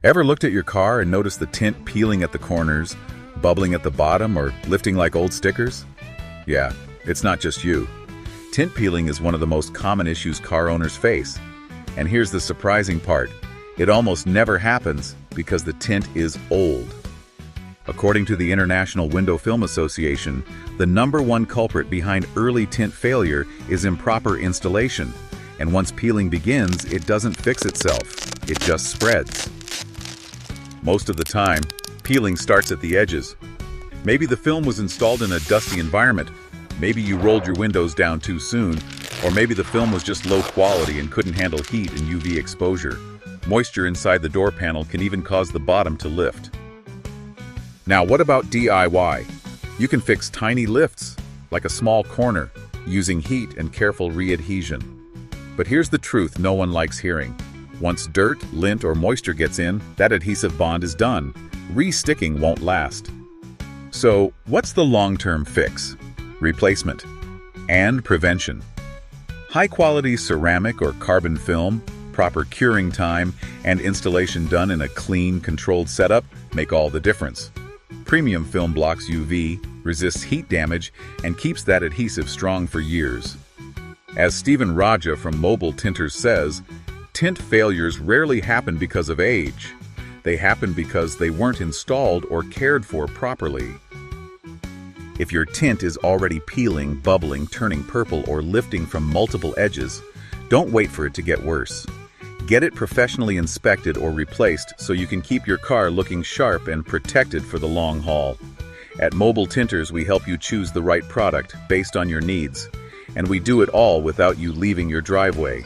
Ever looked at your car and noticed the tint peeling at the corners, bubbling at the bottom, or lifting like old stickers? Yeah, it's not just you. Tint peeling is one of the most common issues car owners face. And here's the surprising part. It almost never happens because the tint is old. According to the International Window Film Association, the #1 culprit behind early tint failure is improper installation. And once peeling begins, it doesn't fix itself. It just spreads. Most of the time, peeling starts at the edges. Maybe the film was installed in a dusty environment. Maybe you rolled your windows down too soon, or maybe the film was just low quality and couldn't handle heat and UV exposure. Moisture inside the door panel can even cause the bottom to lift. Now, what about DIY? You can fix tiny lifts, like a small corner, using heat and careful re-adhesion. But here's the truth no one likes hearing. Once dirt, lint, or moisture gets in, that adhesive bond is done. Resticking won't last. So, what's the long-term fix? Replacement and prevention. High-quality ceramic or carbon film, proper curing time, and installation done in a clean, controlled setup make all the difference. Premium film blocks UV, resists heat damage, and keeps that adhesive strong for years. As Stephen Radja from Mobile Tinters says, tint failures rarely happen because of age. They happen because they weren't installed or cared for properly. If your tint is already peeling, bubbling, turning purple, or lifting from multiple edges, don't wait for it to get worse. Get it professionally inspected or replaced so you can keep your car looking sharp and protected for the long haul. At Mobile Tinters, we help you choose the right product based on your needs, and we do it all without you leaving your driveway.